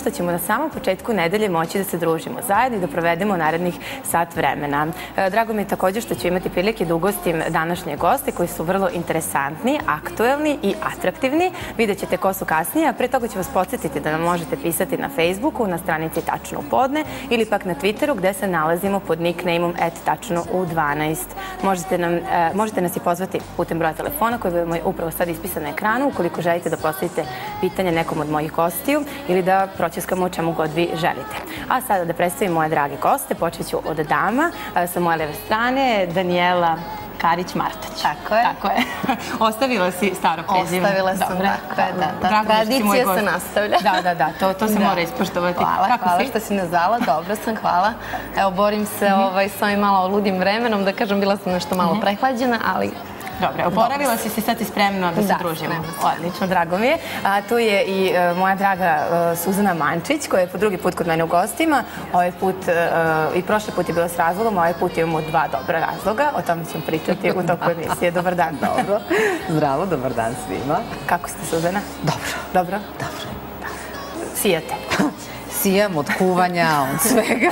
što ćemo na samom početku nedelje moći da se družimo zajedno i da provedemo narednih sat vremena. Drago mi je također što ću imati prilike da ugostim današnje goste koji su vrlo interesantni, aktuelni i atraktivni. Vidjet ćete ko su kasnije, a pre toga ću vas podsjetiti da nam možete pisati na Facebooku, na stranici Tačno u podne ili pak na Twitteru gde se nalazimo pod nicknameom @tačno12. Možete nas i pozvati putem broja telefona koji vam je upravo sad ispisan na ekranu ukoliko želite da postavite pitanje nekom od mojih gostiju ili da proćeskamo o čemu god vi želite. A sada da predstavim moje drage goste, počet ću od dama. Sa moje leve strane Danijela Karić-Martać. Tako je. Tako je. Ostavila si staro prezime. Ostavila sam, tako je, da. Tradicija se nastavlja. Da, to se mora ispoštovati. Hvala što si me zvala, dobro sam, hvala. Evo, borim se s ovim malo ludim vremenom, da kažem, bila sam nešto malo prehlađena, ali... Dobro, oporavila si se, sad si spremna da se družimo. Odlično, drago mi je. Tu je i moja draga Suzana Mančić, koja je po drugi put kod mene u gostima. Ovaj put, i prošli put je bila s razlogom, ovaj put imamo 2 dobra razloga. O tome ćemo pričati u toku emisije. Dobar dan. Dobro. Zdravo, dobar dan svima. Kako ste, Suzana? Dobro. Dobro? Dobro. Sijate? Sijam od kuvanja, od svega.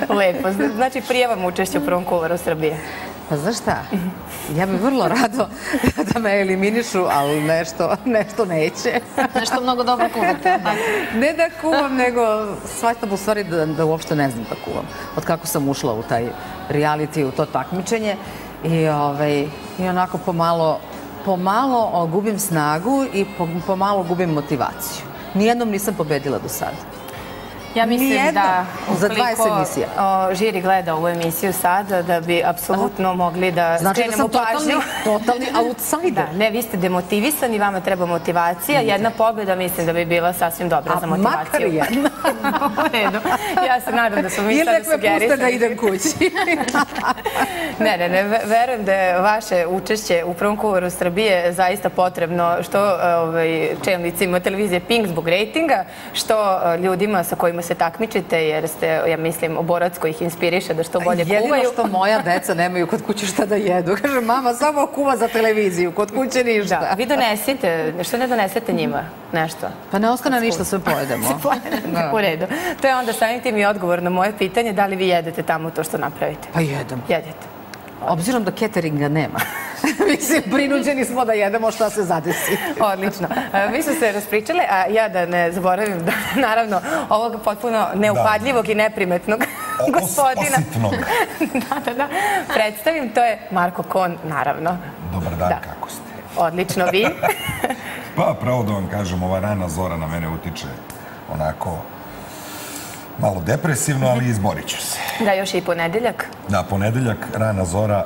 Lepo. Znači, prijavam učešće u prvom kuvaru Srbije. Pa znaš šta, ja bih vrlo rado da me eliminišu, ali nešto neće. Nešto mnogo dobro kuvate. Ne da kuvam, nego shvatam u stvari da uopšte ne znam da kuvam. Od kako sam ušla u taj reality, u to takmičenje i onako pomalo gubim snagu i pomalo gubim motivaciju. Nijednom nisam pobedila do sada. Ja mislim da za 20 emisija. Žiri gleda ovu emisiju sada da bi apsolutno mogli da skrenemo pažnju. Znači da sam totalni outsider. Ne, vi ste demotivisani, vama treba motivacija. Jedna pobjeda mislim da bi bila sasvim dobra za motivaciju. A makar jedna. U redu. Ja se nadam da smo mi sada sugerisali. Ili nek me puste da idem kući. Ne, verujem da je vaše učešće u prvom kuvaru Srbije zaista potrebno što čelnicima televizije Pink zbog rejtinga, što ljudima sa kojima se takmičite, jer ste, ja mislim, oborac koji ih inspiriše da što bolje kuvaju. Jedino što moja deca nemaju kod kuće šta da jedu. Kaže, mama samo kuva za televiziju, kod kuće ništa. Vi donesite, što ne donesete njima nešto? Pa ne ostane ništa, sve pojedemo. U redu. To je onda samim tim i odgovor na moje pitanje, da li vi jedete tamo to što napravite? Pa jedem. Jedete. Obzirom da cateringa nema. Mislim, prinuđeni smo da jedemo šta se zadesi. Odlično. Mi smo se raspričale, a ja da ne zaboravim da, naravno, ovog potpuno neupadljivog i neprimetnog gospodina. Ositnog. Da. Predstavim, to je Marko Kon, naravno. Dobar dan, kako ste? Odlično, vi? Pa, pravo da vam kažem, ova rana zora na mene utiče onako malo depresivno, ali izborit ću se. Da, još i ponedeljak. Da, ponedeljak, rana zora,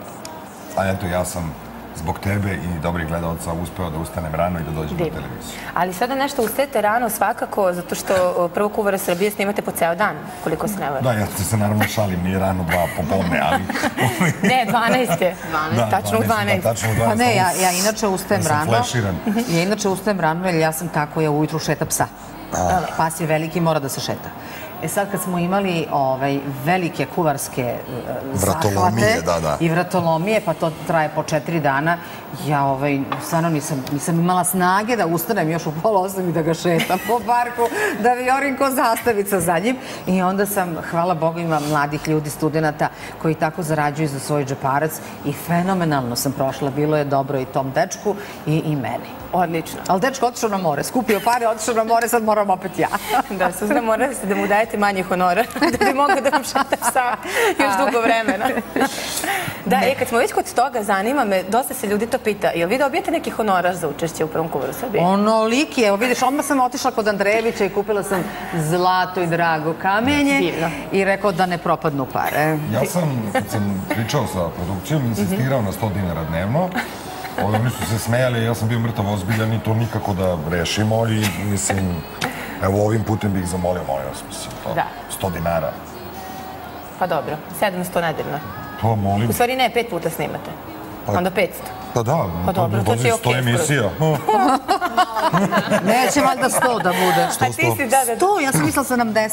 a eto ja sam zbog tebe i dobrih gledalca uspeo da ustanem rano i da dođem na televiziju. Ali sada nešto ustajete rano svakako, zato što prvo kuvara Srbije snimate po ceo dan, koliko se ne varam. Da, ja se naravno šalim, nije rano 2 popodne, ali... Ne, 12 je. Tačno u 12. Pa ne, ja inače ustajem rano. Fleširan. Ja inače ustajem rano, jer ja sam tako, ja ujutru šetam psa. Pas je veliki, mora da se šeta. E sad kad smo imali velike kuvarske zahvate i vratolomije, pa to traje po 4 dana, ja stvarno nisam imala snage da ustanem još u 7:30 i da ga šetam po parku, da viorim ko zastavica za njim. I onda sam, hvala Bogu, ima mladih ljudi, studenta koji tako zarađuju za svoj džeparac i fenomenalno sam prošla. Bilo je dobro i tom dečku i meni. Odlično. Ali dečko otišao na more, skupio pare, otišao na more, sad moram opet ja. Da, Suzana, morali ste da mu dajete manje honora, da bi mogao da vam šeta psa još dugo vremena. Da, kad smo već kod toga, zanima me, dosta se ljudi to pita, jel vi dobijete neki honorar za učešće u prvom kuvaru Srbije? Onoliki, evo vidiš, odmah sam otišla kod Andrejevića i kupila sam zlato i drago kamenje i rekao da ne propadnu pare. Ja sam, kad sam pričao sa produkcijom, insistirao na 100 dinara dnevno. Oni su se smejali, ja sam bio mrtav ozbiljan i to nikako da rešimo i mislim, evo ovim putem bih zamolio, molim vas, mislim, 100 dinara. Pa dobro, 700 nedeljno. Pa molim. U stvari ne, 5 puta snimate. Onda 500. Pa da, to ti je okej. 100 emisija. Neće valjda 100 da bude. A ti si, da. 100, ja sam mislila 70.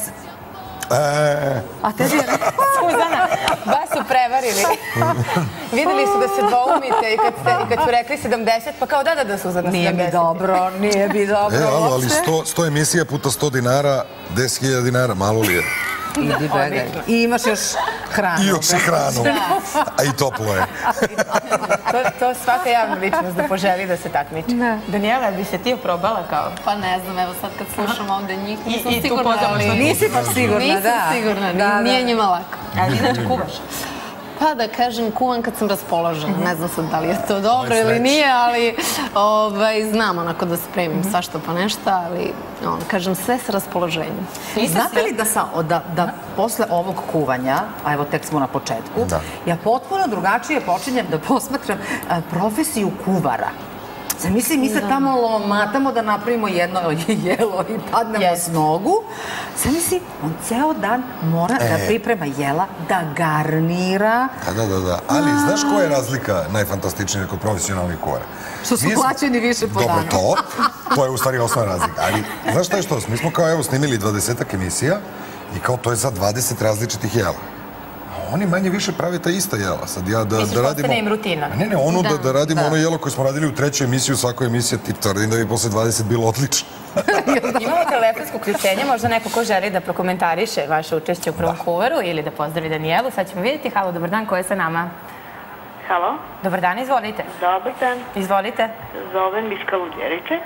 A tebi je... Suzana, vas su prevarili. Videli su da se dvoumite i kad su rekli 70, pa kao da, Suzana, 70. Nije mi dobro, nije mi dobro. Ali 100 emisija puta 100 dinara, 10.000 dinara, malo li je? Idi begaj. I imaš još hranu. I još i hranu. A i toplo je. To svaka javna ličnost da poželi da se takmiči. Danijela, bi se ti oprobala kao? Pa ne znam, evo sad kad slušam ovde njih, nisam I tu sigurna. pozdrav što Nisi baš sigurna, da. Nisam sigurna, nije njima lako. Ali inače kuvaš? Pa da kažem, kuvam kad sam raspoložena. Ne znam sad da li je to dobro ili nije, ali znam onako da spremim svašta pa nešto, ali kažem sve sa raspoloženjem. Znate li da posle ovog kuvanja, a evo tek smo na početku, ja potpuno drugačije počinjem da posmatram profesiju kuvara. Zamisli, mi se tamo lomatamo da napravimo jedno jelo i padnemo s nogu. Zamisli, on ceo dan mora da priprema jela, da garnira. Da. Ali znaš koja je razlika najfantastičnija kod profesionalnih kuvara? Što su plaćeni više po danu. Dobro, to je u stvari osnovna razlika. Ali znaš šta je što? Mi smo kao evo snimili 20-ak emisija i kao to je za 20 različitih jela. Oni manje više prave ta ista jela. Sad ja da radimo... Postane im rutina. Ne, ono da radimo ono jelo koje smo radili u trećoj emisiji, u svakoj emisiji, ti tvrdim da bi posle 20 bilo odlično. Imamo telefonsko uključenje, možda neko ko želi da prokomentariše vaše učešće u prvom kuvaru ili da pozdravi Danijelu. Sad ćemo vidjeti. Halo, dobar dan, ko je sa nama? Halo? Dobar dan, izvolite. Dobar dan. Izvolite. Zovem iz Kaluđerice.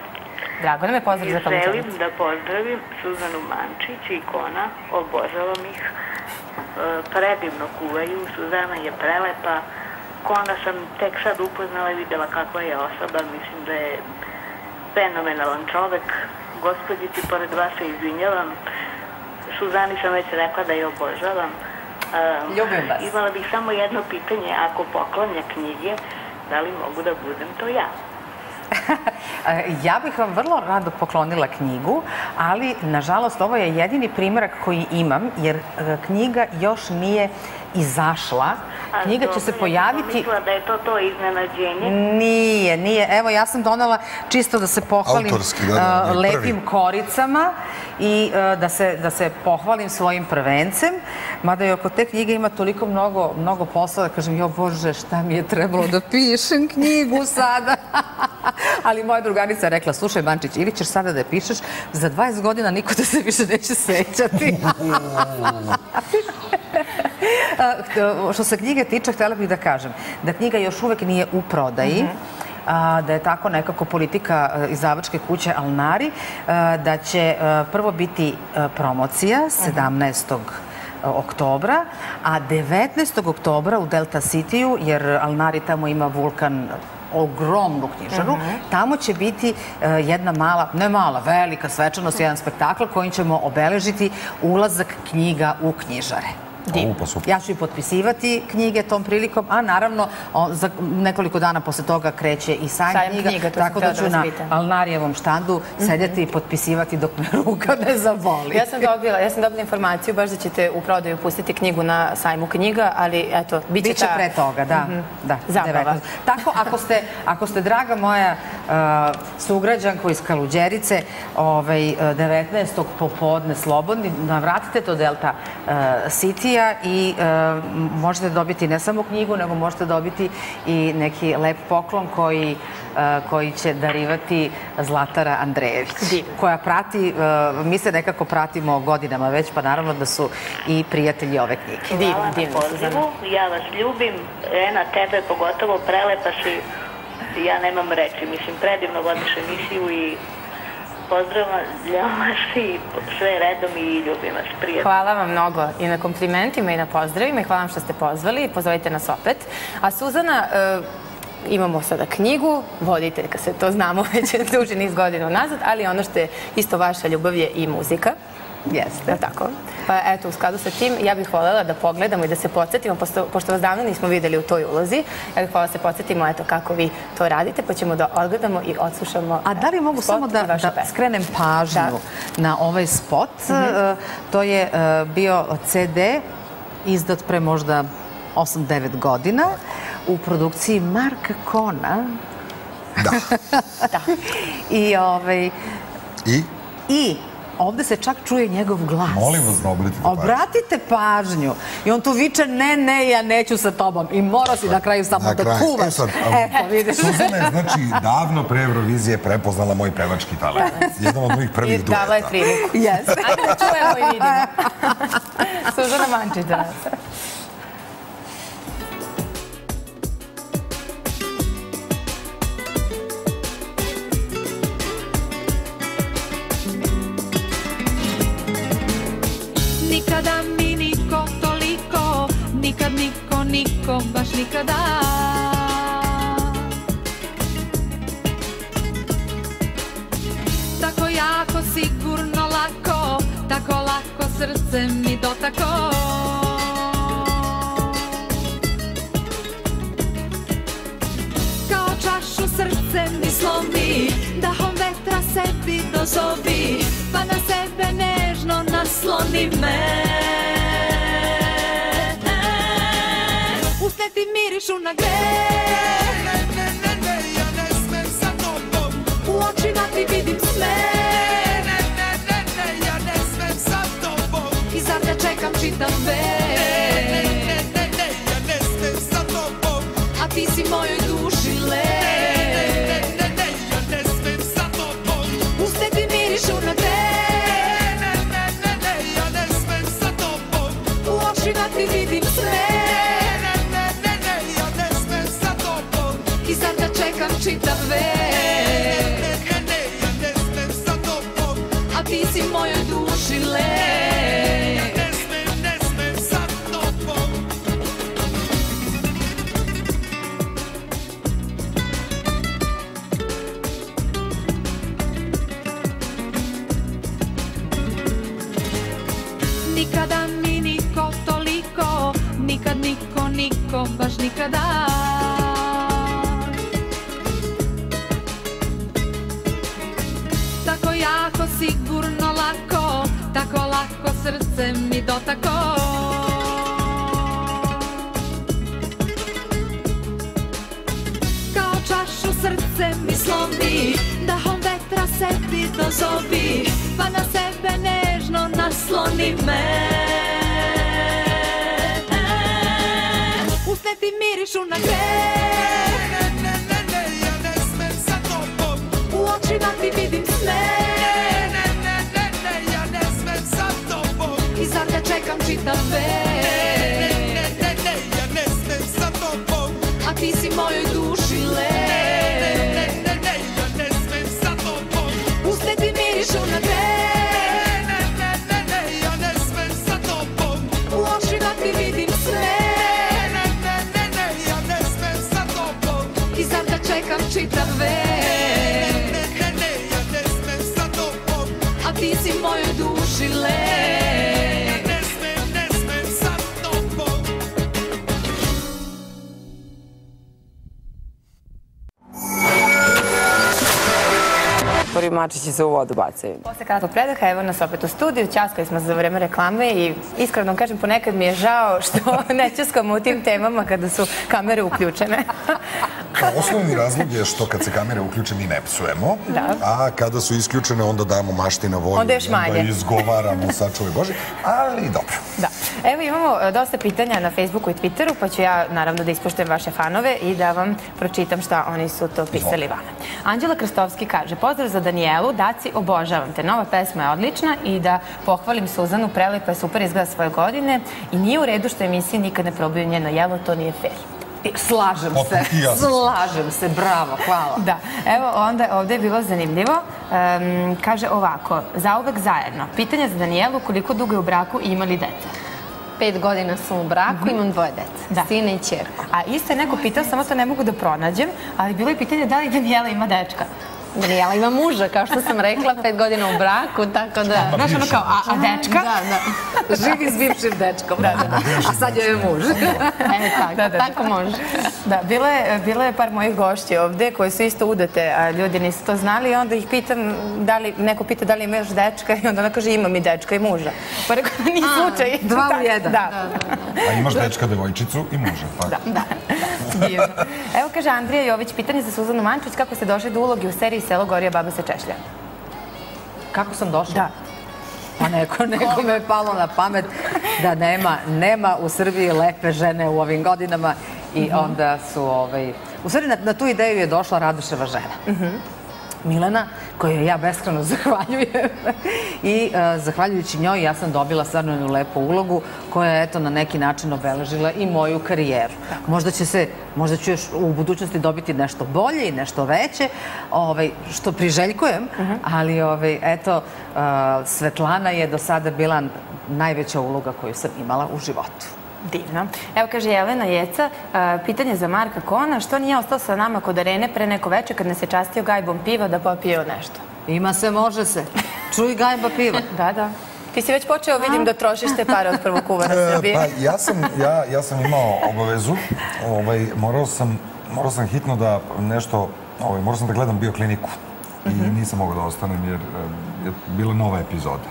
Drago nam je, pozdrav za Kaluđericu. Želim da pozdravim Suzanu Mančić, ikona, obožavam ih. Predivno kuvaju, Suzana je prelepa. Kona sam tek sad upoznala i videla kakva je osoba, mislim da je fenomenalan čovek. Gospođici, pored vas se izvinjavam. Suzani sam već rekla da je obožavam. Ljubim vas. Imala bih samo jedno pitanje, ako poklanja knjige, da li mogu da budem to ja? Ja bih vam vrlo rado poklonila knjigu, ali nažalost ovo je jedini primjerak koji imam, jer knjiga još nije izašla. Knjiga će se pojaviti... Ja sam mislila da je to iznenađenje. Nije. Evo, ja sam donela čisto da se pohvalim lepim koricama i da se pohvalim svojim prvencem. Mada i oko te knjige ima toliko mnogo posla da kažem, jo Bože, šta mi je trebalo da pišem knjigu sada? Ali moja druganica je rekla, slušaj Mančić, ili ćeš sada da je pišeš, za 20 godina niko da se više neće sećati. Što se knjige tiče, htjela bih da kažem da knjiga još uvek nije u prodaji, da je tako nekako politika izdavačke kuće Alnari, da će prvo biti promocija 17. oktobra, a 19. oktobra u Delta City-u, jer Alnari tamo ima Vulkan, ogromnu knjižaru, tamo će biti jedna mala, ne mala, velika svečanost, jedan spektakl kojim ćemo obeležiti ulazak knjiga u knjižare. Ja ću i potpisivati knjige tom prilikom, a naravno za nekoliko dana posle toga kreće i sajam knjiga, tako da ću na Alnarijevom štandu sedjeti i potpisivati dok me ruka ne zaboli. Ja sam dobila informaciju baš da ćete u prodaju pustiti knjigu na sajmu knjiga, ali eto, bit će pre toga, da. Zabava. Tako, ako ste draga moja sugrađanko iz Kaluđerice, 19. popodne slobodni, navratite do Delta City i možete dobiti ne samo knjigu, nego možete dobiti i neki lep poklon koji će darivati Zlatara Andrejević, koja prati, mi se nekako pratimo godinama već, pa naravno da su i prijatelji ove knjige. Hvala na pozivu, ja vas ljubim, Ena, tebe pogotovo, prelepa si, ja nemam reči, mislim, predivno vodiš emisiju i pozdravljam vas i sve redom i ljubim vas, prijatno. Hvala vam mnogo i na komplimentima i na pozdravima i hvala vam što ste pozvali. Pozovite nas opet. A Suzana, imamo sada knjigu, voditeljka se, to znamo već duži niz godina unazad, ali ono što je isto vaša ljubav je i muzika. Jeste. Tako. Pa eto, u skladu sa tim, ja bih voljela da pogledamo i da se podsjetimo, pošto vas davno nismo videli u toj ulozi, ja bih voljela da se podsjetimo eto kako vi to radite, pa ćemo da odgledamo i odslušamo. A da li mogu samo da skrenem pažnju na ovaj spot? To je bio CD izdat pre možda 8-9 godina u produkciji Marka Kona. Da. I ovde se čak čuje njegov glas. Molim vas da obratite pažnju. Obratite pažnju. I on tu viče, ne, ja neću sa tobom. I mora si na kraju samo da kuvaš. Eto, vidiš. Suzana je, znači, davno pre Eurovizije prepoznala moj pevački talent. Jedan od mojih prvih dueta. I dala je priliku. Ajde da čujemo i vidimo. Suzana Mančić za nas. Nikada mi niko toliko, nikad niko, baš nikada. Tako jako, sigurno, lako, tako lako srce mi dotako. Kao čašu srce mi slomi, dahom vetra sebi dozovi, pa na sebe nežno nasloni me. Usne ti mirišu na greh, ja ne smem sa tobom. U očima ti vidim sve, ja ne smem sa tobom. I zar te čekam čitav vek, ja ne smem sa tobom. A ti si mojoj duši lek, ja ne smem sa tobom. Usne ti mirišu na greh, ja ne smem sa tobom. U očima ti vidim sve, ja ne smem sa tobom. I sad da čekam čitav vek, ja ne smem sa tobom. A ti si mojoj duši lek, ja ne smem sa tobom. Nikada mi niko toliko, nikad niko, baš nikada. Tako jako, sigurno, lako, tako lako srce mi dotako. Kao čašu srce mi slomi, dahom vetra sebi dozovi, pa na sebe nežno nasloni me. Usne ti mirišu na greh, ja ne smem sa tobom. U očima ti vidim sve, ja ne smem sa tobom. I zar te čekam čitav vek, ja ne smem sa tobom. A ti si mojoj duši lek, ja ne smem sa tobom. Usne ti mirišu na greh, ja ne smem sa tobom. U očima ti vidim sve, ja ne smem sa tobom. I zar da čekam čitav vek, ja ne smem sa tobom. A ti si mojoj duši lek, ja ne smem sa tobom. Prvi mačići se u vodu bacaju. Posle kratkog predaha, evo nas opet u studiju, ćaskali smo za vreme reklame i iskreno kažem, ponekad mi je žao što ne ćaskamo u tim temama kada su kamere uključene. Osnovni razlog je što kad se kamere uključe mi ne psujemo, a kada su isključene onda damo mašti na volju, onda još manje. Da izgovaramo sačuvaj Bože, ali dobro. Da. Evo imamo dosta pitanja na Facebooku i Twitteru, pa ću ja naravno da ispoštujem vaše fanove i da vam pročitam šta oni su to pisali vama. Anđela Krstovski kaže, pozdrav za Danijelu, Daci, obožavam te, nova pesma je odlična i da pohvalim Suzanu, prelepa je, super izgleda svoje godine i nije u redu što emisiji nikad ne probaju njeno jelo, to nije fair. Slažem se, bravo, hvala. Da, evo onda ovde je bilo zanimljivo, kaže ovako, zauvek zajedno, pitanje za Danijelu, koliko dugo je u braku i ima li dece? 5 godina sam u braku, imam 2 dece, sina i ćerku. A isto je neko pitao, samo to ne mogu da pronađem, ali bilo je pitanje da li Danijela ima dečka. Danijela ima muža, kao što sam rekla, 5 godina u braku, tako da... Znaš ono kao, a dečka? Da. Živi s bivšim dečkom. A sad je muž. Tako može. Da, bilo je par mojih gošći ovde koji su isto udate, a ljudi nisu to znali i onda ih pitam, neko pita da li ima još dečka i onda ona kaže imam i dečka i muža. Pa rekao, nije slučaj. 2 u 1. A imaš dečka, devojčicu i muža. Da. Evo kaže Andrija Jović, pitanje za Suzanu Mančić, kako ste došli do uloge u seriji Selo Gorija, baba se češlja? Kako sam došla? Da. Pa nekome je palo na pamet da nema u Srbiji lepe žene u ovim godinama i onda su, u stvari na tu ideju je došla Radoševa žena. Milena, kojoj ja beskreno zahvaljujem i zahvaljujući njoj ja sam dobila stvarno jednu lepu ulogu koja je eto na neki način obeležila i moju karijeru. Možda ću još u budućnosti dobiti nešto bolje i nešto veće, što priželjkujem, ali eto, Svetlana je do sada bila najveća uloga koju sam imala u životu. Divno. Evo kaže Jelena Jeca, pitanje za Marka Kona, što nije ostao sa nama kod Arene pre neko veče kad nas je častio gajbom piva da popio nešto? Ima se, može se. Čuj gajba piva. Da. Ti si već počeo, vidim, da trošiš te pare od prvog kuvara Srbije. Pa ja sam imao obavezu, morao sam hitno da nešto, morao sam da gledam Biokliniku i nisam mogao da ostanem jer je bila nova epizoda.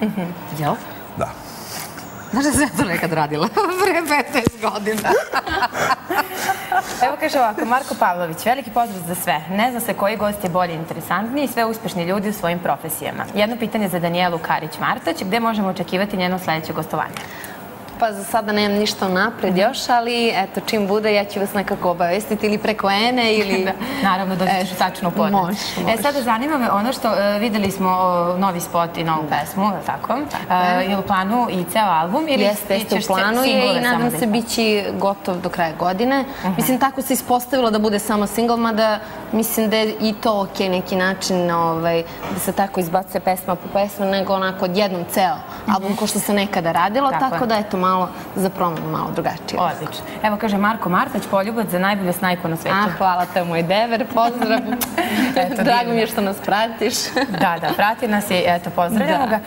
Jel? Da. Znaš da sam ja to nekad radila? Pre 15 godina. Evo kaže ovako, Marko Pavlović, veliki pozdrav za sve. Ne zna se koji gost je bolji, interesantniji i sve uspešni ljudi u svojim profesijama. Jedno pitanje za Danijelu Karić-Martać, gde možemo očekivati njeno sledeće gostovanje? Pa za sada nemam ništa napred još, ali eto, čim bude, ja ću vas nekako obavestiti ili preko Ene ili... Naravno, dođeš tačno u podne. Može. Sada zanima me ono što videli smo novi spot i novu pesmu, tako? Je u planu i ceo album ili jeste u planu je i nadam se bići gotov do kraja godine. Mislim, tako se ispostavilo da bude samo single, mada mislim da je i to okej neki način da se tako izbacuje pesma po pesmu, nego onako odjednom ceo album ko što se nekada radilo, tako da eto malo za promenu, malo drugačije. Odlično. Evo kaže Marko Martać, poljubac za najbolju snajku na svetu. Hvala, to je moj dever, pozdrav. Drago mi je što nas pratiš. Da, prati nas i eto, pozdravljamo ga.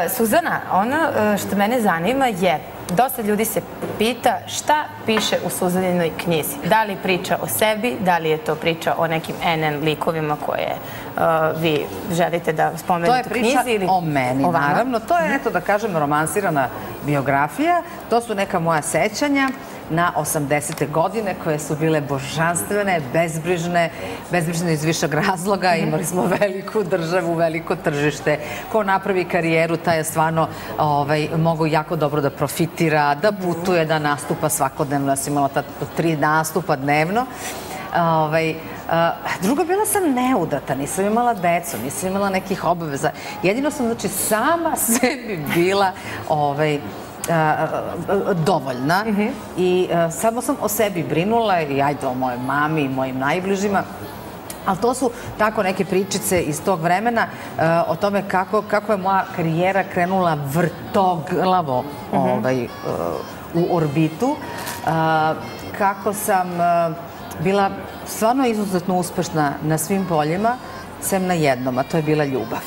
Suzana, ono što mene zanima je, dosta ljudi se pita šta piše u Suzaninoj knjizi. Da li priča o sebi, da li je to priča o nekim NN likovima koje vi želite da spomenete u knjizi? To je priča o meni, naravno. To je, eto da kažem, romansirana biografija. To su neka moja sećanja na 80. godine koje su bile božanstvene, bezbrižne iz višeg razloga. Imali smo veliku državu, veliko tržište. Ko napravi karijeru, taj je stvarno mogu jako dobro da profitira, da putuje, da nastupa svakodnevno. Ja sam imala 3 nastupa dnevno. Drugo, bila sam neudata, nisam imala decu, nisam imala nekih obaveza. Jedino sam, znači, sama sebi bila dovoljna i samo sam o sebi brinula i ajde o mojoj mami i mojim najbližima. Ali to su tako neke pričice iz tog vremena o tome kako je moja karijera krenula vrtoglavo u orbitu, kako sam bila stvarno izuzetno uspešna na svim poljima, sem na jednom, a to je bila ljubav.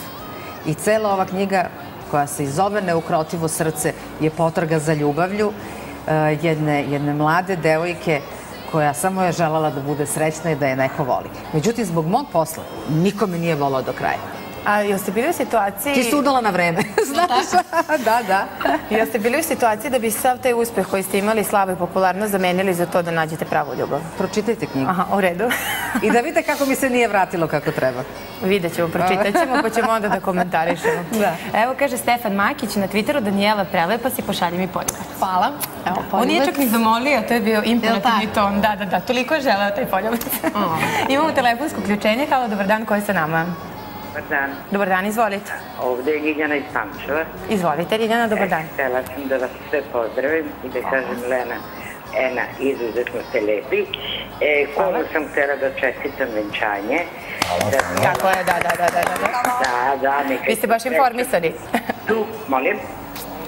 I cela ova knjiga koja se zove Neukrotivo srce je potraga za ljubavlju jedne mlade devojke koja samo je želala da bude srećna i da je neko voli. Međutim, zbog mog posla niko me nije volao do kraja. A jel ste bili u situaciji... Ti su udala na vreme, znaš? Da. Jel ste bili u situaciji da bi sav taj uspeh koji ste imali, slavu i popularnost, zamenili za to da nađete pravu ljubav? Pročitajte knjigu. Aha, u redu. I da vidite kako mi se nije vratilo kako treba. Vidjet ćemo, pročitat ćemo, pa ćemo onda da komentarišemo. Evo, kaže Stefan Makić na Twitteru, Danijela, prelepa si, pošalji mi poljubac. Hvala. On nije čak ni zamolio, to je bio imperativni ton. Da, toliko je želeo taj poljubac. Imamo telefonsko uključenje. Halo, dobar dan, ko je sa nama? Dobar dan. Dobar dan, izvolite. Ovdje je Ljiljana iz Pančeva. Izvolite, Ljiljana, dobar dan. Htjela sam da vas sve pozdravim i da kažem Lena, Ena, izuzetno ste lepi. Kolu sam htjela da čestitam venčanje. Tako je, da. Da. Vi ste baš informisani. Tu, molim?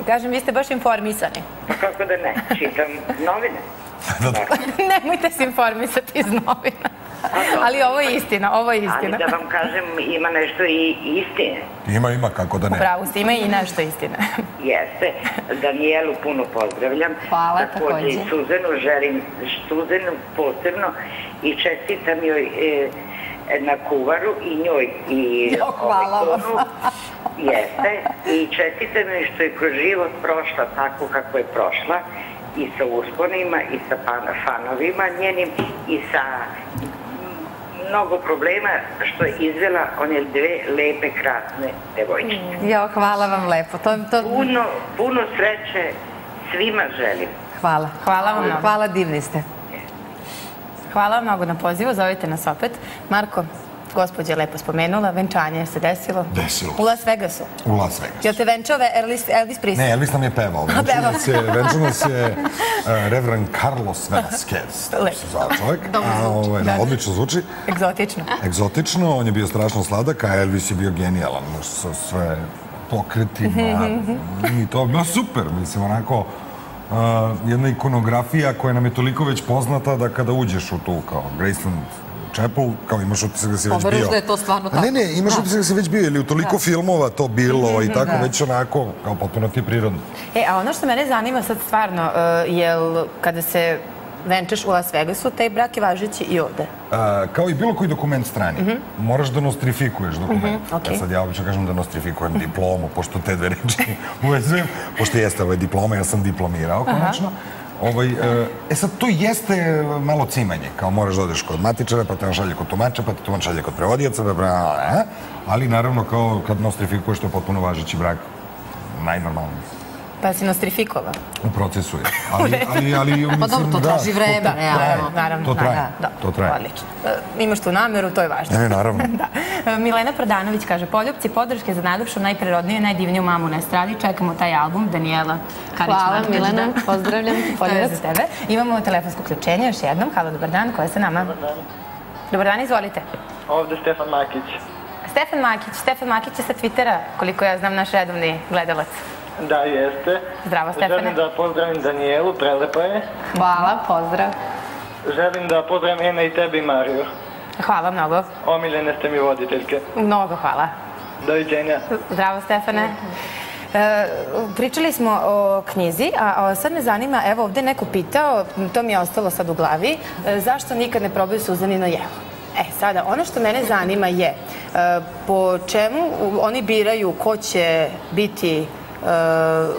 Kažem, vi ste baš informisani. Pa kako da ne, čitam novine. Nemojte se informisati iz novina. Ali ovo je istina. Ali da vam kažem, ima nešto i istine. Ima, kako da ne. Upravo ste, ima i nešto istine. Jeste. Danijelu puno pozdravljam. Hvala, također. I Suzanu želim, Suzanu posebno i čestitam joj na kuvaru i njoj i hvala vam. Jeste. I čestitam joj što je kroz život prošla tako kako je prošla. I sa usponima, i sa fanovima njenim, i sa mnogo problema što je izvela one dve lepe, krasne devojčice. Jo, hvala vam lepo. Puno sreće svima želim. Hvala. Hvala vam mnogo. Hvala, divni ste. Hvala vam mnogo na pozivu, zovite nas opet. Marko, gospođa je lepo spomenula, venčanje se desilo. Desilo. U Las Vegasu. U Las Vegasu. Jel te venčao Elvis Presley? Ne, Elvis nam je pevao. Venčao nas je Reverend Carlos Velasquez. Lepo. Se zove čovjek. Odlično zvuči. Egzotično. Egzotično, on je bio strašno sladak, a Elvis je bio genijalan sa sve pokretima. I to je bilo super, mislim, onako jedna ikonografija koja nam je toliko već poznata da kada uđeš u tu kao Graceland Chapel, kao imaš utisak da si već bio. Obruž da je to stvarno tako. Ne, imaš utisak da si već bio ili u toliko filmova to bilo i tako već onako, kao potpuno ti prirodno. A ono što mene zanima sad stvarno, jel kada se venčaš u Las Vegasu, taj brak je važeći i ovde? Kao i bilo koji dokument strani. Moraš da nostrifikuješ dokument. Sad ja obično kažem da nostrifikujem diplomu, pošto te dve reči uvezujem. Pošto jeste ovo diploma, ja sam diplomirao konačno. Sad, to jeste malo cimanje. Kao moraš da odeš kod matičara, pa te on šalje kod tumača, pa te tumač šalje kod prevodioca, ali naravno kao kad nostrifikuješ, to je potpuno važeći brak, najnormalniji. Pa si nostrifikovao? U procesu je. Ali pa dobro, to traži vreme. Naravno. To traje. Odlično. Imaš tu nameru, to je važno. Ne, naravno. Milena Prodanović kaže, poljubci, podrške za najlepšu, najprirodniju i najdivniju mamu na estradi. Čekamo taj album, Danijela Karić. Hvala, Milena, pozdravljam. To je za tebe. Imamo telefonsko uključenje, još jednom. Halo, dobar dan, ko je sa nama? Dobar dan, izvolite. Ovde Stefan Makić. Stefan Makić je sa Twittera, koliko ja znam, naš redovni gledalac. Da, jeste. Zdravo, Stefane. Želim da pozdravim Danijelu, prelepa je. Hvala, pozdrav. Želim da pozdravim Ena i tebe i Mariju. Hvala mnogo. Omiljene ste mi voditeljke. Mnogo hvala. Doviđenja. Zdravo, Stefane. Pričali smo o knjizi, a sad me zanima, evo ovde neko pitao, to mi je ostalo sad u glavi, zašto nikad ne probaju Suzanino jelo? Sada, ono što mene zanima je po čemu oni biraju ko će biti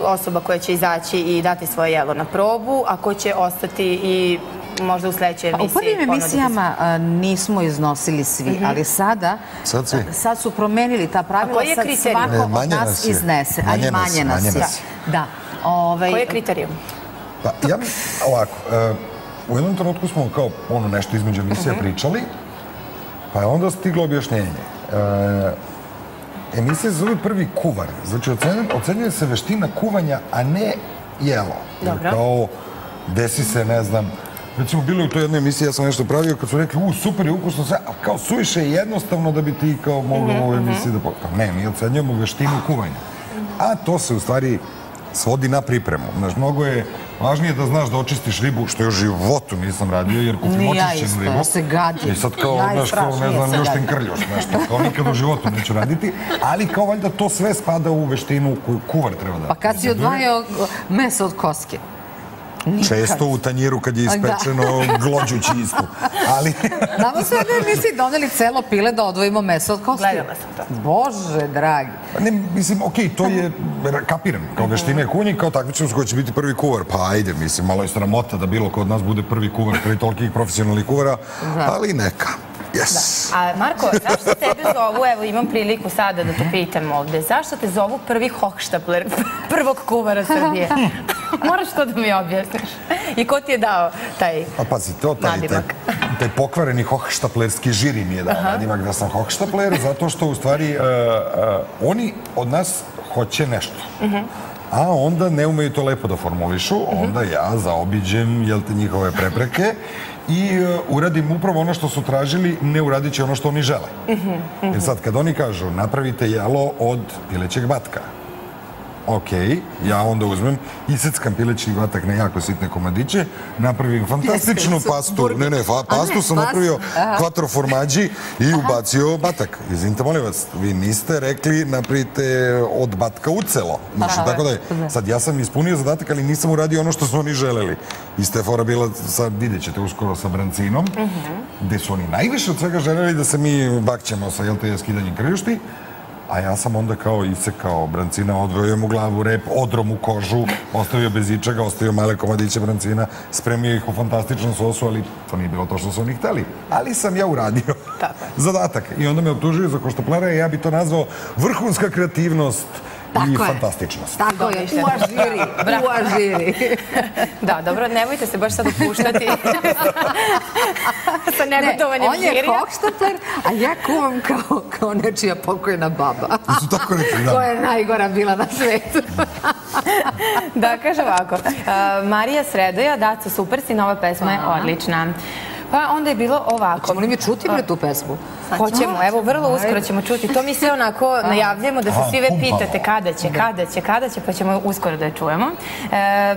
osoba koja će izaći i dati svoje jelo na probu, a ko će ostati i možda u sledećoj emisiji. U prvim emisijama nismo iznosili svi, ali sada su promenili ta pravila, sad svako od nas iznese, ali manje nas je. Koji je kriterijum? Ovako, u jednom trenutku smo kao nešto između emisija pričali, pa je onda stiglo objašnjenje. Emisija se zove Prvi kuvar. Znači, ocenjuje se veština kuvanja, a ne jelo. Dobro. Kao, desi se, ne znam, recimo, bilo je u toj jednoj emisiji, ja sam nešto pravio, kad su rekli, super je ukusno sve, ali kao suviše je jednostavno da bi ti kao mogli u ovoj emisiji da pokazati. Ne, mi ocenjujemo veštinu kuvanja. A to se u stvari svodi na pripremu. Znaš, mnogo je važnije da znaš da očistiš ribu, što je u životu nisam radio, jer kupim očišćenu ribu. Ja se gadim. I sad kao, znaš, kao, ne znam, ljušten krljuš, nešto, kao nikad u životu neću raditi, ali kao valjda to sve spada u veštinu koju kuvar treba da... Pa kad si odvajao meso od koske? Često u tanjiru kad je ispečeno glođući isto. Ali... Nama su jedne emisiji doneli celo pile da odvojimo meso od koske. Gledala sam to. Bože, dragi. Ne, mislim, okej, to je, kapiram, kao veštine kunji, kao takvičnost koja će biti prvi kuvar. Pa ajde, mislim, malo je sramota da bilo ko od nas bude prvi kuvar, kraj tolikih profesionalnih kuvara, ali neka. Yes. A Marko, zašto tebe zovu, evo imam priliku sada da te pitam ovde, zašto te zovu prvi hohštapler prvog kuvara Srbije? Moraš to da mi objasniš. I ko ti je dao taj nadimak? Taj pokvareni hohštaplerski žiri mi je dao nadimak da sam hohštapler, zato što u stvari oni od nas hoće nešto. A onda ne umeju to lepo da formulišu, onda ja zaobiđem, jel te, njihove prepreke i uradim upravo ono što su tražili, ne uradit će ono što oni žele. Jer sad, kad oni kažu napravite jelo od pilećeg batka, okej, ja onda uzmem, iseckam pileći batak na jako sitne komadiće, napravim fantastičnu pastu, pastu sam napravio quattro formaggio i ubacio batak. Izvinite, molim vas, vi niste rekli napravite od batka u celo. Znači, tako da je. Sad, ja sam ispunio zadatak, ali nisam uradio ono što su oni želeli. Ista je fora bila, vidjet ćete uskoro sa brancinom, gde su oni najviše od svega želeli da se mi bakćemo sa, jel te, skidanjem krjušti. A ja sam onda kao isekao brancina, odvojio mu glavu, rep, odrom u kožu, ostavio bez ičega, ostavio male komadiće brancina, spremio ih u fantastičnom sosu, ali to nije bilo to što su oni hteli. Ali sam ja uradio. zadatak. I onda me optužuju za koštoplera i ja bi to nazvao vrhunska kreativnost i fantastičnost. Tako je, uažiri. Da, dobro, nemojte se baš sad upuštati sa negotovanjem žirija. On je hohštapler, a ja kuvam kao nečija pokojna baba. Su tako rekli, da. Koja je najgora bila na svetu. Da, kaže ovako. Marija Sredoja, Daco, super si, nova pesma je odlična. Pa onda je bilo ovako. Hoćemo li mi čuti tu pesmu? Hoćemo, evo, vrlo uskoro ćemo čuti. To mi sve onako najavljamo da se svi ve pitate kada će, pa ćemo uskoro da je čujemo.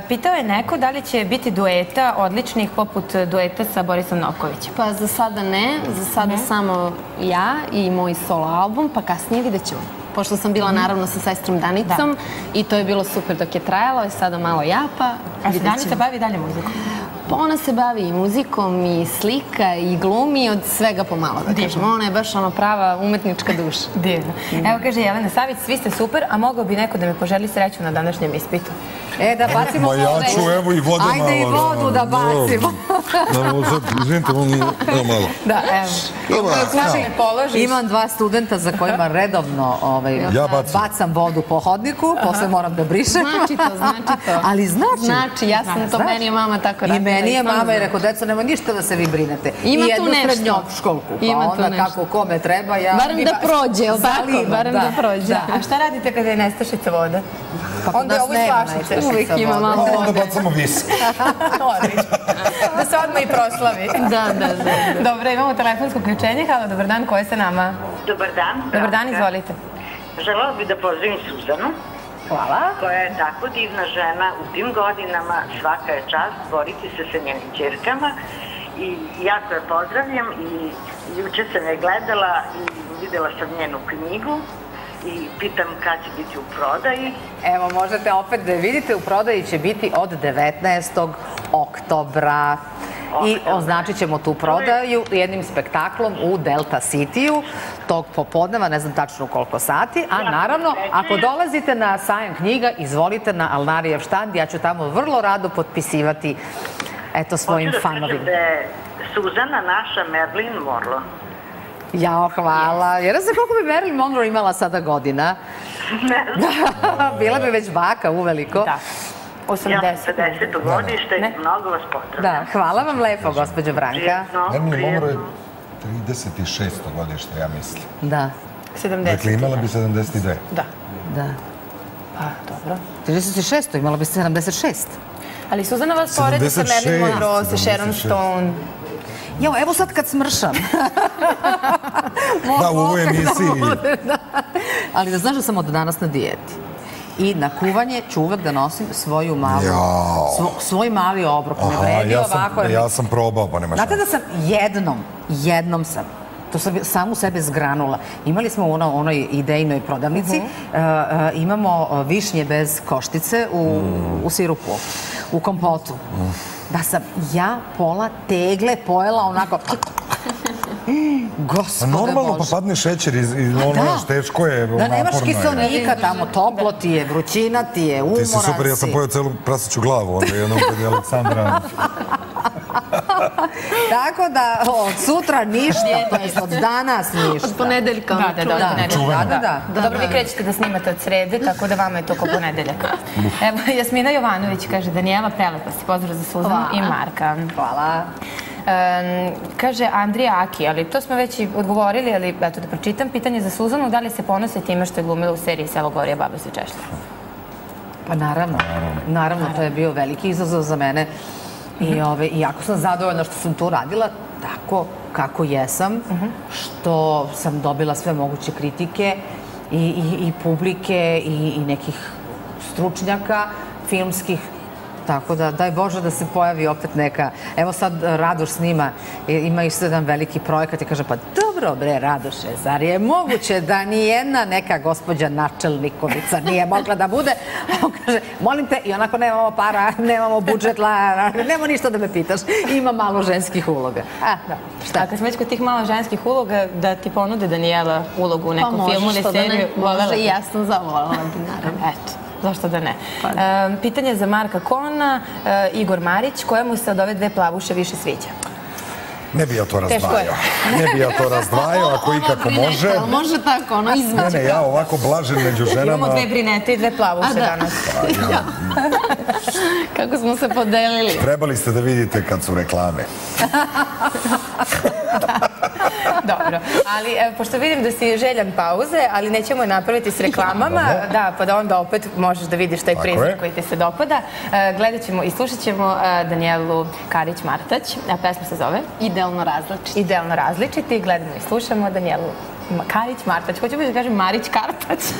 Pitao je neko da li će biti dueta odličnih poput dueta sa Borisom Nokovićem. Pa za sada ne, za sada samo ja i moj solo album, pa kasnije vidjet ćemo. Pošto sam bila naravno sa sestrom Danicom i to je bilo super dok je trajalo i sada malo ja, pa vidjet ćemo. A se Danica bavi dalje muzikom? Pa ona se bavi i muzikom, i slika, i glumi, od svega pomalo, da kažem. Ona je baš ono prava umetnička duša. Divno. Evo, kaže Jelena Savić, svi ste super, a mogao bi neko da mi poželi sreću na današnjem ispitu. Da bacimo vodu. Ma ja ću, evo i voda malo. Ajde i vodu da bacimo. Izvinite, evo malo. Da, evo. Imam 2 studenta za kojima redovno bacam vodu po hodniku, posle moram da brišem. Znači to. Ali znači, ja sam to, meni je mama tako rekla. I meni je mama i rekao, deco, nema ništa da se vi brinete. I jednu srednjoškolku, pa onda kako kome treba, ja... Barem da prođe, jel tako? Barem da prođe. A šta radite kada je nestašica voda? Onda je ovo slašice. Uvijek ima malo vode. Onda bacamo viski. Da se odmah i proslavi. Da. Dobro, imamo telefonsko uključenje. Halo, dobar dan, ko je sa nama? Dobar dan. Dobar dan, izvolite. Želela bih da pozdravim Suzanu. Hvala. Koja je tako divna žena u tim godinama, svaka je čast boriti se sa njenim ćerkama i jako je pozdravljam i juče sam je gledala i videla sam njenu knjigu i pitam kad će biti u prodaji. Evo, možete opet da je vidite, u prodaji će biti od 19. oktobra. I označit ćemo tu prodaju jednim spektaklom u Delta City-u tog popodneva, ne znam tačno koliko sati, a naravno, ako dolazite na sajam knjiga, izvolite na Alnarijev štand, ja ću tamo vrlo rado potpisivati svojim fanovima. Hoću da kažem da je Suzana naša Marilyn Monroe. Jao, hvala. Jer ne znam koliko bi Marilyn Monroe imala sada godina. Ne znam. Bila bi već baka uveliko. Da. 80. godište i mnogo vas pozdravljam. Da, hvala vam lepo, gospođo Branka. Marilyn Monroe je 36. godište, ja mislim. Da. 70. Dakle, imala bi 72. Da. Pa, dobro. 36. imala bi 76. Ali Suzana vas poredi sa Marilyn Monroe, sa Sharon Stone. Jo, evo sad kad smršam. Da, u ovoj emisiji. Ali da znaš da sam od danas na dijeti. I na kuvanje ću uvek da nosim svoj mali obrok. Ja sam probao, pa nema šta. Znate da sam jednom sam, to sam samu sebe zgranula. Imali smo u onoj idejnoj prodavnici, imamo višnje bez koštice u sirupu, u kompotu. Da sam ja pola tegle pojela onako... Gospode Bože. Normalno, pa padne šećer i ono teško je, naporno je. Da nemaš kiselnika tamo, toplo ti je, vrućina ti je, umoran si. Ti si super, ja sam pojeo celu praseću glavu, onda jednom kad je Aleksandra... Tako da od sutra ništa, to je od danas ništa. Od ponedeljka. Da. Dobro, vi krećete da snimate od srede, tako da vama je to ko ponedeljaka. Evo, Jasmina Jovanović kaže, Danijela, prelepa si, pozdrav za Suzanu i Marka. Hvala. Kaže Andrija Aki, ali to smo već i odgovorili, ali eto da pročitam. Pitanje za Suzanu, da li se ponose time što je glumila u seriji Selo Gorija, Baba se češlja? Pa naravno, to je bio veliki izazov za mene. I jako sam zadovoljna što sam to radila tako kako jesam, što sam dobila sve moguće kritike i publike i nekih stručnjaka filmskih. Tako da, daj Bože da se pojavi opet neka... Evo sad Radoš snima, ima isto jedan veliki projekat i kaže, pa dobro bre Radoše, zar je moguće da nijedna neka gospođa načelnikovica nije mogla da bude? On kaže, molim te, i onako nemamo para, nemamo budžet, nema ništa da me pitaš, ima malo ženskih uloga. Šta? Kad smo već kod tih malo ženskih uloga, da ti ponude Danijela ulogu u nekom filmu ili seriju? Može i ja sam zavolala, naravno. Eto. Zašto da ne? Pitanje za Marka Kona, Igor Marić, koja mu se od ove dve plavuše više sviđa? Ne bi ja to razdvajao. Ne bi ja to razdvajao, ako ikako može. Može tako, ono između. Ne, ja ovako blažen među ženama. Imamo dve brinete i dve plavuse danas. Kako smo se podelili. Trebali ste da vidite kad su reklame. Dobro, ali pošto vidim da si željan pauze, ali nećemo je napraviti s reklamama, da, pa da onda opet možeš da vidiš taj prizor koji ti se dopada. Gledat ćemo i slušat ćemo Danijelu Karić-Martać, a pesma se zove Idealno različiti. Idealno različiti, gledamo i slušamo Danijelu Karić-Martać. Hoću da kažem Marić-Kartać.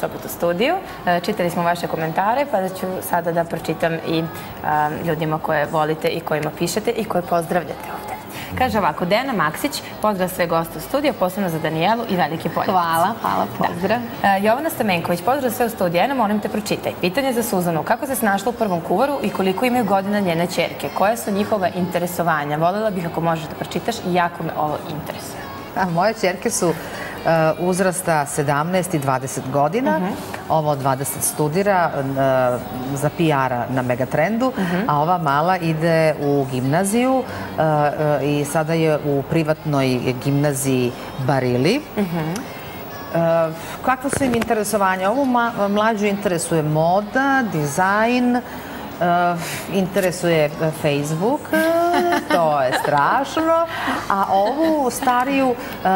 opet u studiju. Čitali smo vaše komentare, pa da ću sada da pročitam i ljudima koje volite i kojima pišete i koje pozdravljate ovde. Kaže ovako, Dejana Maksić, pozdrav sve goste u studiju, posebno za Danijelu i Veliki Poljevac. Hvala, pozdrav. Jovana Stamenković, pozdrav sve u studiju, Ena, molim te pročitaj. Pitanje za Suzanu, kako se snašla u prvom kuvaru i koliko imaju godina njene ćerke? Koje su njihova interesovanja? Volela bih ako možeš da pročitaš i jako me ovo interesuje. Moje ćerke su uzrasta 17 i 20 godina. Ovo od 20 studira za PR-a na Megatrendu, a ova mala ide u gimnaziju i sada je u privatnoj gimnaziji Barili. Kakvo su im interesovanja? Ovu mlađu interesuje moda, dizajn, interesuje Facebook, to je strašno, a ovu stariju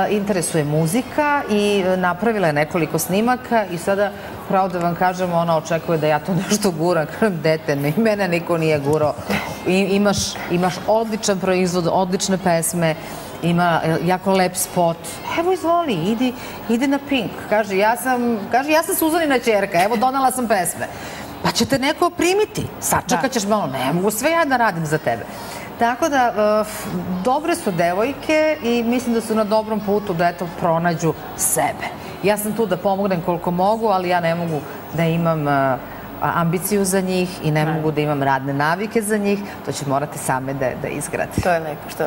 interesuje muzika i napravila je nekoliko snimaka i sada, pravo da vam kažem, ona očekuje da ja to nešto guram. Kažem, dete, mene niko nije gurao. Imaš odličan proizvod, odlične pesme, ima jako lep spot. Evo, izvoli, idi na Pink. Kaže, ja sam Suzanina ćerka, evo, donala sam pesme. Pa će te neko primiti. Sačekat ćeš malo, ne mogu sve ja da radim za tebe. Tako da, dobre su devojke i mislim da su na dobrom putu da, eto, pronađu sebe. Ja sam tu da pomognem koliko mogu, ali ja ne mogu da imam ambiciju za njih i ne mogu da imam radne navike za njih. To će morati same da izgrade. To je lepo što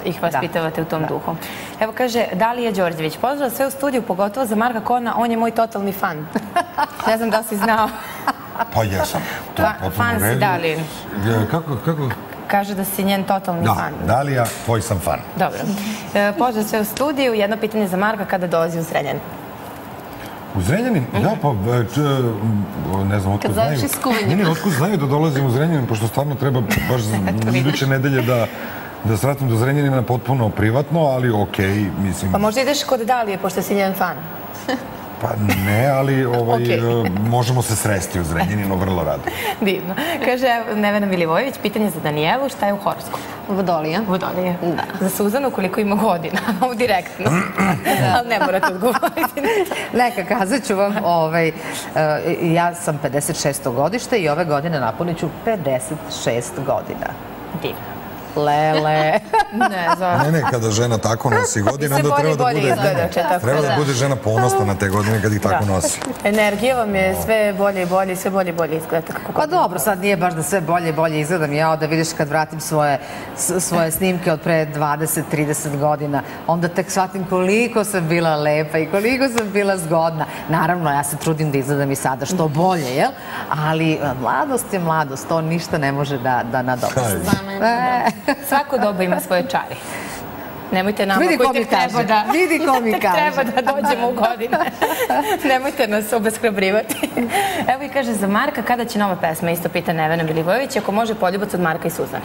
ih vaspitavate u tom duhu. Evo, kaže Dalija Đorđević, pozdrav sve u studiju, pogotovo za Marka Kona, on je moj totalni fan. Ne znam da li si znao. Pa jesam. Fan si Dalije. Kako? Kaže da si njen totalni fan. Da, Dalija, tvoj sam fan. Dobro. Pozdrav sve u studiju, jedno pitanje za Marka, kada dolazi u Zrenjanin? U Zrenjanin? Da, pa ne znam otkud znaju. Ne, otkud znaju da dolazim u Zrenjanin, pošto stvarno treba baš iduće nedelje da sratim do Zrenjanina potpuno privatno, ali okej, mislim... Pa možda ideš kod Dalije, pošto si njen fan. Pa ne, ali možemo se sresti u Zrenjaninu vrlo rado. Divno. Kaže Nevena Milivojević, pitanje za Danijelu, šta je u horoskopu? Vodolija. Vodolija. Da. Za Suzanu koliko ima godina? Ovo direktno. Ali ne morate odgovoriti. Neka, kazat ću vam, ja sam 56. godište i ove godine napunit ću 56 godina. Divno. Lele. Ne, kada žena tako nosi godine, onda treba da bude žena ponosna na te godine kad ih tako nosi. Energija vam je sve bolje i bolje, sve bolje i bolje izgleda. Pa dobro, sad nije baš da sve bolje i bolje izgledam. Ja da vidiš kad vratim svoje snimke od pre 20-30 godina, onda tek shvatim koliko sam bila lepa i koliko sam bila zgodna. Naravno, ja se trudim da izgledam i sada što bolje, jel? Ali mladost je mladost, to ništa ne može da nadopusti. Svako doba ima svoje čari. Nemojte nama koji tek treba da dođemo u godine. Nemojte nas obeshrabrivati. Evo i kaže za Marka, kada će nova pesma? Isto pita Nevena Milivojević, ako može poljubac od Marka i Suzane.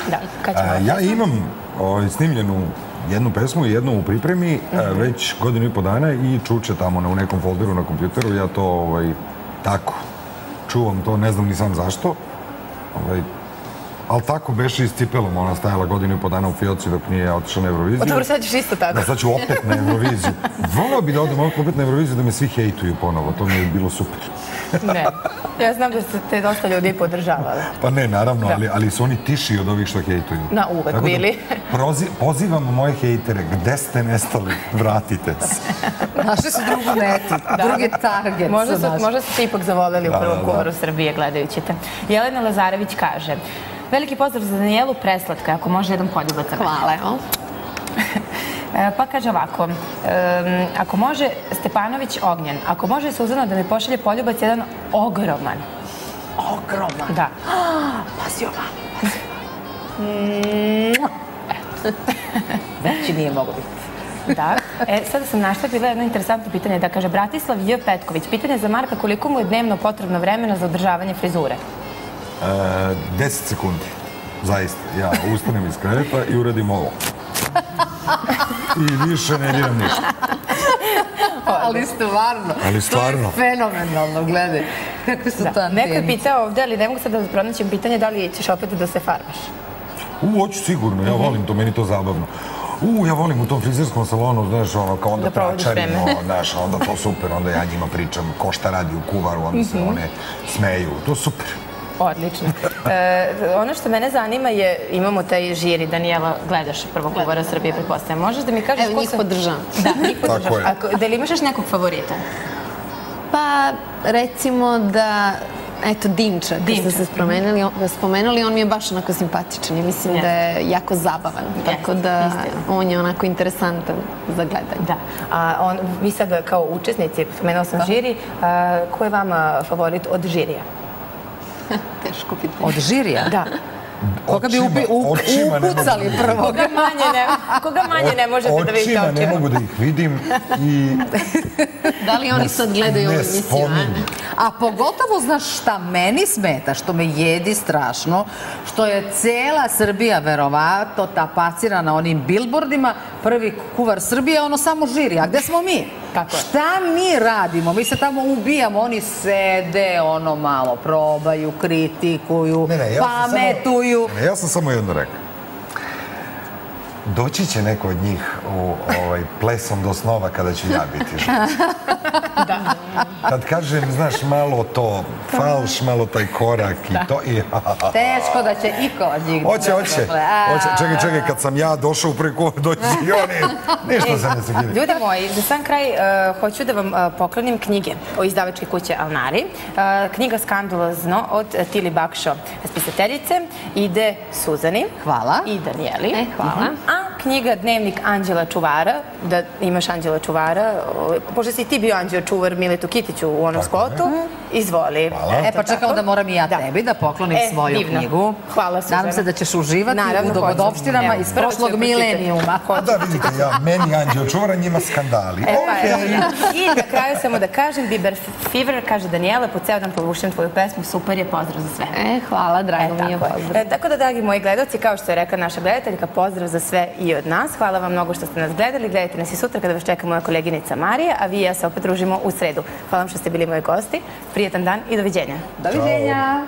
Da, kad će nova pesma? Ja imam snimljenu jednu pesmu i jednu u pripremi, već godinu i po dana i čuče tamo u nekom folderu na kompjuteru. Ja to tako čuvam to, ne znam ni sam zašto. Ali tako beše i s cipelom, ona stajala godinu i po dana u fioci dok nije otišla na Euroviziju. Dobro, sad ćeš isto tako. Da, sad ću opet na Euroviziju. Volao bi da odem opet na Euroviziju da me svi hejtuju ponovo, to mi je bilo super. Ne, ja znam da ste te dosta ljudi podržavali. Pa ne, naravno, ali su oni tiši od ovih što hejtuju. Na uvek bili. Pozivam moje hejtere, gde ste nestali, vratite se. Našli su drugu metu, drugi target. Možda su se ipak zavoleli u prvom kuvaru Srbije gledajući te. Jelena Lazarević kaže, veliki pozdrav za Danijelu, preslatka, ako može jedan poljubac. Hvala. Pa kaže ovako, ako može Stepanović Ognjen, ako može Suzana da mi pošalje poljubac jedan ogroman. Ogroman? Da. Pazi ovamo. Veći nije mogo biti. Da. Sada sam našla, bila jedno interesantno pitanje, da kaže Bratislav J. Petković, pitanje za Marka, koliko mu je dnevno potrebno vremena za održavanje frizure? 10 sekundi. Zaista. Ja ustanem iz kreveta i uradim ovo. I više ne diram ništa. Ali stvarno. To je fenomenalno, gledaj. Kako su to anteni. Neko je pitao ovde, ali ne mogu sad da pronaćem pitanje da li ćeš opet da se farbaš. Hoću sigurno, ja volim to, meni to zabavno. Ja volim u tom frizerskom salonu, znaš, ono, kao onda pračarimo, znaš, onda to super, onda ja njima pričam ko šta radi u kuvaru, onda se one smeju, to super. Odlično. Ono što mene zanima je, imamo taj žiri, Danijela, gledaš prvog kuvara Srbije, pretpostavljam. Možeš da mi kažeš ko sam... Evo, njih podržavam. Da, njih podržavam. Da li imaš još nekog favorita? Pa, recimo da... Eto, Dimča, kad ste se spomenuli, on mi je baš onako simpatičan i mislim da je jako zabavan. Tako da on je onako interesantan za gledanje. Da. A vi sad kao učesnici, spomenula sam žiri, ko je vama favorit od žirija? Teško pitanje. Od žirija? Da. Koga bi upucali prvo? Koga manje ne možete da vidite očima? Očima ne mogu da ih vidim i... Da li oni sad gledaju ovu emisiju? A pogotovo, znaš šta meni smeta, što me jedi strašno, što je cela Srbija verovatno tapacirana onim bilbordima, prvi kuvar Srbije, ono samo žiri. A gde smo mi? Šta mi radimo? Mi se tamo ubijamo, oni sede, ono malo probaju, kritikuju, pametuju. Ja sam samo jedno rekao. Doći će neko od njih u plesom do snova kada ću ja biti živ. Kad kažem, znaš, malo to falš, malo taj korak i to i... Teško da će iko od njih... Hoće. Čekaj, kad sam ja došao u prvi kuvar, doći i oni. Ništa se ne sakide. Ljudi moji, za sam kraj hoću da vam poklonim knjige o izdavačke kuće Alnari. Knjiga Skandalozno od Tili Bakšo, spisateljice, ide Suzani. Hvala. I Danijeli. Hvala. A knjiga Dnevnik Anđela Čuvara, da imaš Anđela Čuvara, pošto si ti bio Anđeo Čuvar Miletu Kitiću u onom spotu, izvoli. Pa čekamo da moram i ja tebi da poklonim svoju knjigu. Hvala, Suzana. Nadam se da ćeš uživati u dogodovštinama iz prošlog milenijuma. Da, vidite, meni Anđeo Čuvar, njima skandali. I na kraju samo da kažem, Biber Fever, kaže Danijela, po ceo dan povušem tvoju pesmu, super je, pozdrav za sve. Hvala, drago mi je pozdrav. Tako da, dragi moji gledalci, kao što je rekla naša gledateljka, pozdrav za sve i od nas. Hvala vam mnogo što ste nas gledali. Gledajte nas i sutra kada vas čeka moja koleginica Marija, a vi i ja se opet družimo u sredu. Hvala vam što ste bili moji gosti. Prijetan dan i doviđenja. Doviđenja.